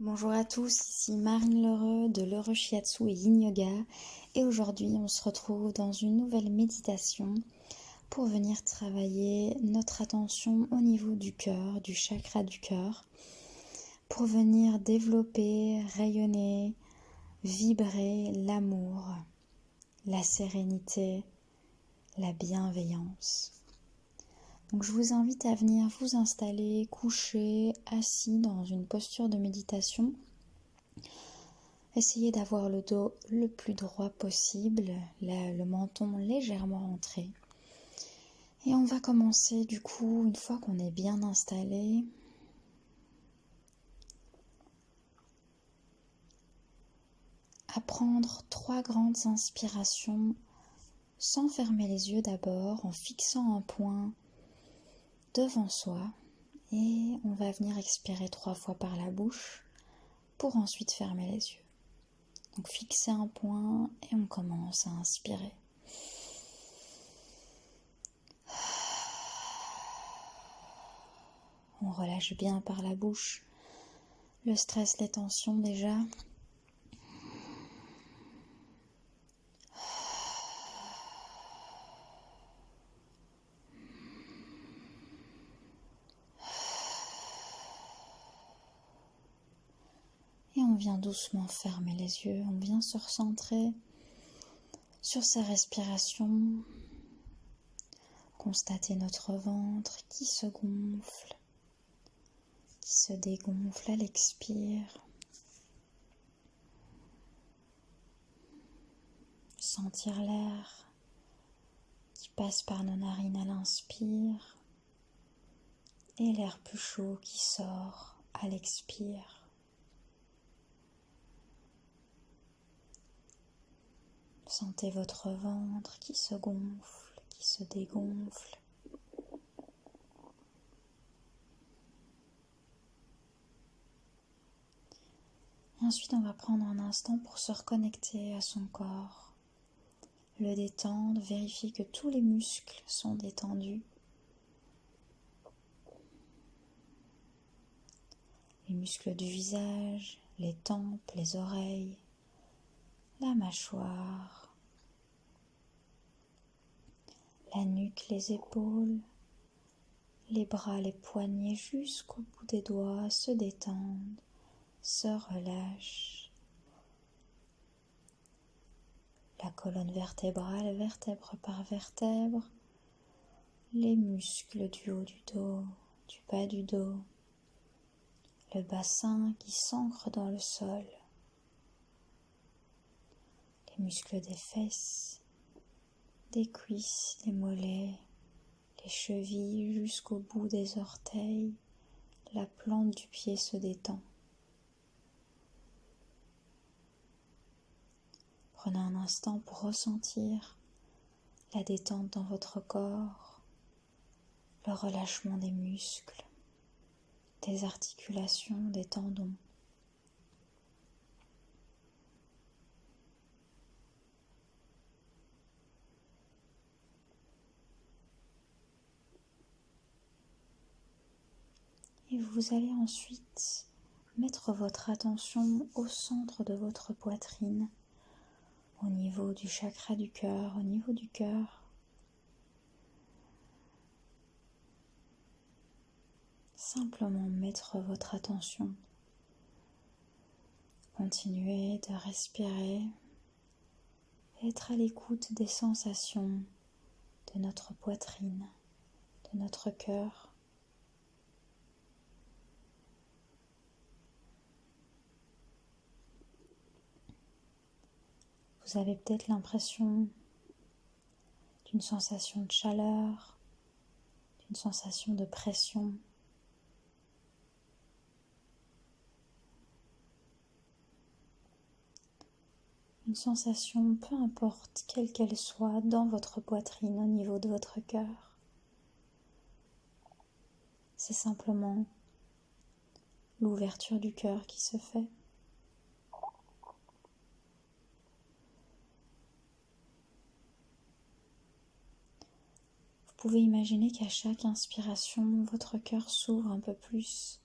Bonjour à tous, ici Marine Lheureux de Lheureux Shiatsu et Yin Yoga et aujourd'hui on se retrouve dans une nouvelle méditation pour venir travailler notre attention au niveau du cœur, du chakra du cœur, pour venir développer, rayonner, vibrer l'amour, la sérénité, la bienveillance. Donc je vous invite à venir vous installer, coucher, assis dans une posture de méditation. Essayez d'avoir le dos le plus droit possible, le menton légèrement rentré. Et on va commencer du coup, une fois qu'on est bien installé, à prendre 3 grandes inspirations sans fermer les yeux d'abord, en fixant un point devant soi. Et on va venir expirer 3 fois par la bouche pour ensuite fermer les yeux. Donc fixez un point et on commence à inspirer. On relâche bien par la bouche le stress, les tensions déjà. Et on vient doucement fermer les yeux, on vient se recentrer sur sa respiration, constater notre ventre qui se gonfle, qui se dégonfle à l'expire, sentir l'air qui passe par nos narines à l'inspire et l'air plus chaud qui sort à l'expire. Sentez votre ventre qui se gonfle, qui se dégonfle. Et ensuite, on va prendre un instant pour se reconnecter à son corps, le détendre, vérifier que tous les muscles sont détendus. Les muscles du visage, les tempes, les oreilles, la mâchoire, la nuque, les épaules, les bras, les poignets jusqu'au bout des doigts se détendent, se relâchent. La colonne vertébrale, vertèbre par vertèbre, les muscles du haut du dos, du bas du dos, le bassin qui s'ancre dans le sol, les muscles des fesses, des cuisses, des mollets, les chevilles jusqu'au bout des orteils, la plante du pied se détend. Prenez un instant pour ressentir la détente dans votre corps, le relâchement des muscles, des articulations, des tendons. Et vous allez ensuite mettre votre attention au centre de votre poitrine, au niveau du chakra du cœur, au niveau du cœur. Simplement mettre votre attention. Continuez de respirer, être à l'écoute des sensations de notre poitrine, de notre cœur. Vous avez peut-être l'impression d'une sensation de chaleur, d'une sensation de pression. Une sensation, peu importe quelle qu'elle soit, dans votre poitrine, au niveau de votre cœur. C'est simplement l'ouverture du cœur qui se fait. Vous pouvez imaginer qu'à chaque inspiration, votre cœur s'ouvre un peu plus.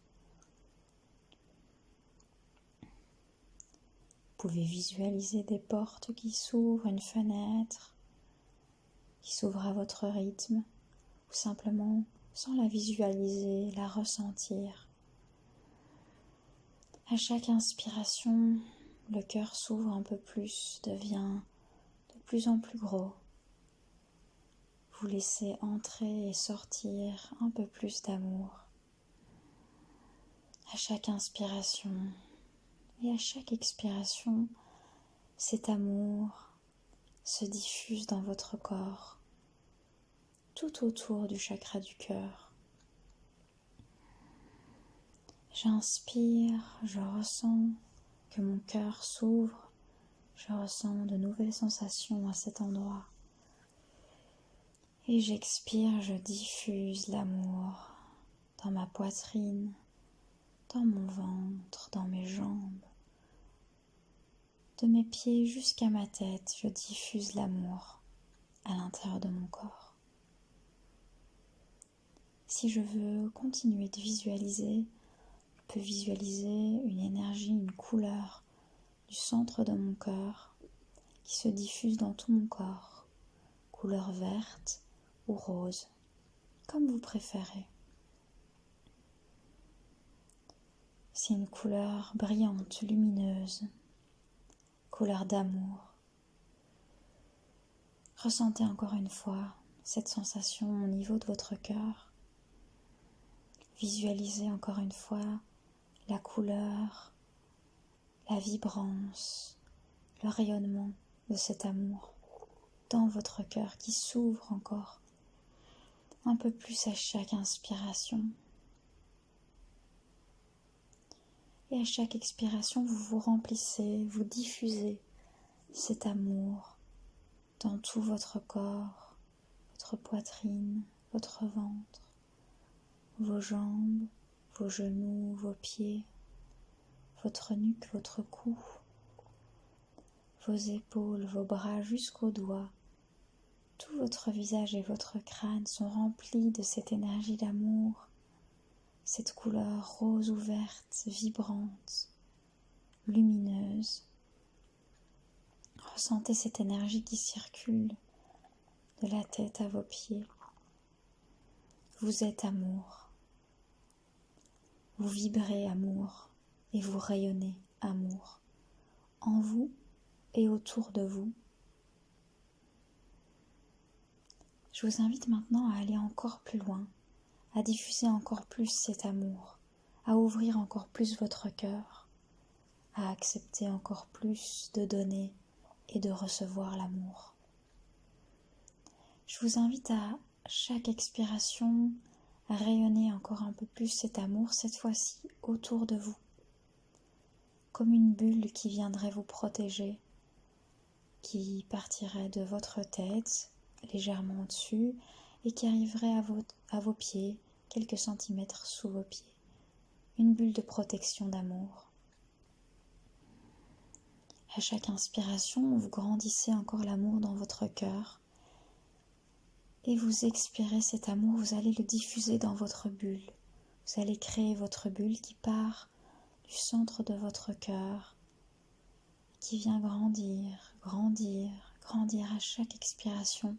pouvez visualiser des portes qui s'ouvrent, une fenêtre qui s'ouvre à votre rythme, ou simplement sans la visualiser, la ressentir. À chaque inspiration, le cœur s'ouvre un peu plus, devient de plus en plus gros. Vous laissez entrer et sortir un peu plus d'amour. À chaque inspiration et à chaque expiration, cet amour se diffuse dans votre corps, tout autour du chakra du cœur. J'inspire, je ressens que mon cœur s'ouvre, je ressens de nouvelles sensations à cet endroit. Et j'expire, je diffuse l'amour dans ma poitrine, dans mon ventre, dans mes jambes. De mes pieds jusqu'à ma tête, je diffuse l'amour à l'intérieur de mon corps. Si je veux continuer de visualiser, je peux visualiser une énergie, une couleur du centre de mon cœur qui se diffuse dans tout mon corps, couleur verte ou rose, comme vous préférez. C'est une couleur brillante, lumineuse, couleur d'amour. Ressentez encore une fois cette sensation au niveau de votre cœur. Visualisez encore une fois la couleur, la vibrance, le rayonnement de cet amour dans votre cœur qui s'ouvre encore un peu plus à chaque inspiration. Et à chaque expiration, vous vous remplissez, vous diffusez cet amour dans tout votre corps, votre poitrine, votre ventre, vos jambes, vos genoux, vos pieds, votre nuque, votre cou, vos épaules, vos bras jusqu'aux doigts. Tout votre visage et votre crâne sont remplis de cette énergie d'amour, cette couleur rose ou verte, vibrante, lumineuse. Ressentez cette énergie qui circule de la tête à vos pieds. Vous êtes amour. Vous vibrez amour et vous rayonnez amour en vous et autour de vous. Je vous invite maintenant à aller encore plus loin, à diffuser encore plus cet amour, à ouvrir encore plus votre cœur, à accepter encore plus de donner et de recevoir l'amour. Je vous invite à chaque expiration à rayonner encore un peu plus cet amour, cette fois-ci autour de vous, comme une bulle qui viendrait vous protéger, qui partirait de votre tête légèrement au-dessus et qui arriverait à vos pieds, quelques centimètres sous vos pieds. Une bulle de protection d'amour. À chaque inspiration, vous grandissez encore l'amour dans votre cœur et vous expirez cet amour, vous allez le diffuser dans votre bulle. Vous allez créer votre bulle qui part du centre de votre cœur, qui vient grandir, grandir, grandir à chaque expiration.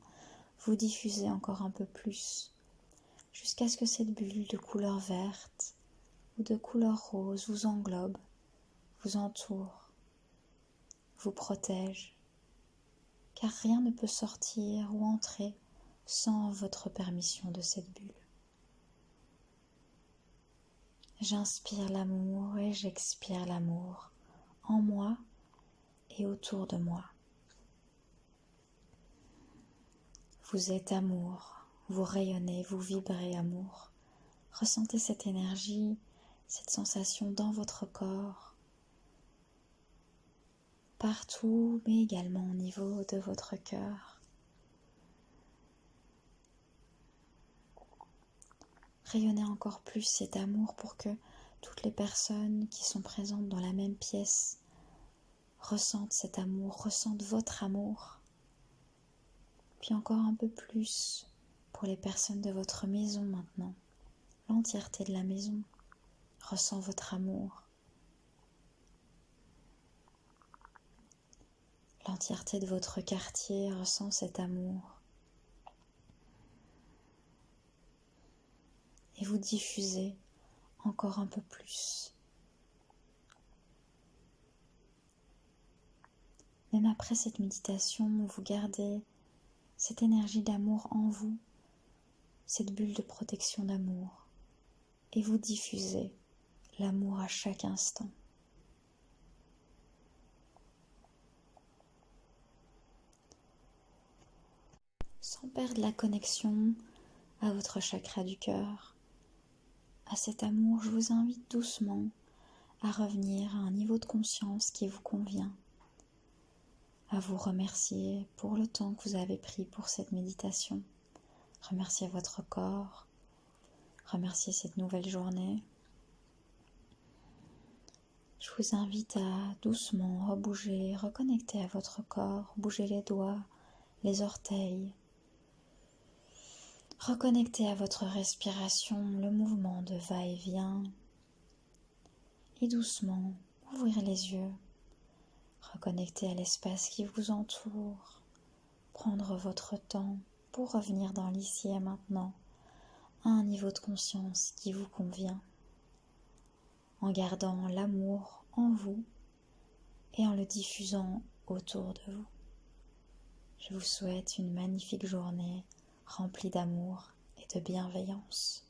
Vous diffusez encore un peu plus, jusqu'à ce que cette bulle de couleur verte ou de couleur rose vous englobe, vous entoure, vous protège, car rien ne peut sortir ou entrer sans votre permission de cette bulle. J'inspire l'amour et j'expire l'amour en moi et autour de moi. Vous êtes amour, vous rayonnez, vous vibrez amour. Ressentez cette énergie, cette sensation dans votre corps, partout, mais également au niveau de votre cœur. Rayonnez encore plus cet amour pour que toutes les personnes qui sont présentes dans la même pièce ressentent cet amour, ressentent votre amour. Puis encore un peu plus pour les personnes de votre maison maintenant. L'entièreté de la maison ressent votre amour. l'entièreté de votre quartier ressent cet amour. Et vous diffusez encore un peu plus. Même après cette méditation, vous gardez cette énergie d'amour en vous, cette bulle de protection d'amour, et vous diffusez l'amour à chaque instant. Sans perdre la connexion à votre chakra du cœur, à cet amour, je vous invite doucement à revenir à un niveau de conscience qui vous convient, à vous remercier pour le temps que vous avez pris pour cette méditation, remercier votre corps, remercier cette nouvelle journée. Je vous invite à doucement rebouger, reconnecter à votre corps, bouger les doigts, les orteils. Reconnecter à votre respiration, le mouvement de va-et-vient. Et doucement, ouvrir les yeux. Reconnecter à l'espace qui vous entoure. Prendre votre temps pour revenir dans l'ici et maintenant, à un niveau de conscience qui vous convient. En gardant l'amour en vous et en le diffusant autour de vous. Je vous souhaite une magnifique journée remplie d'amour et de bienveillance.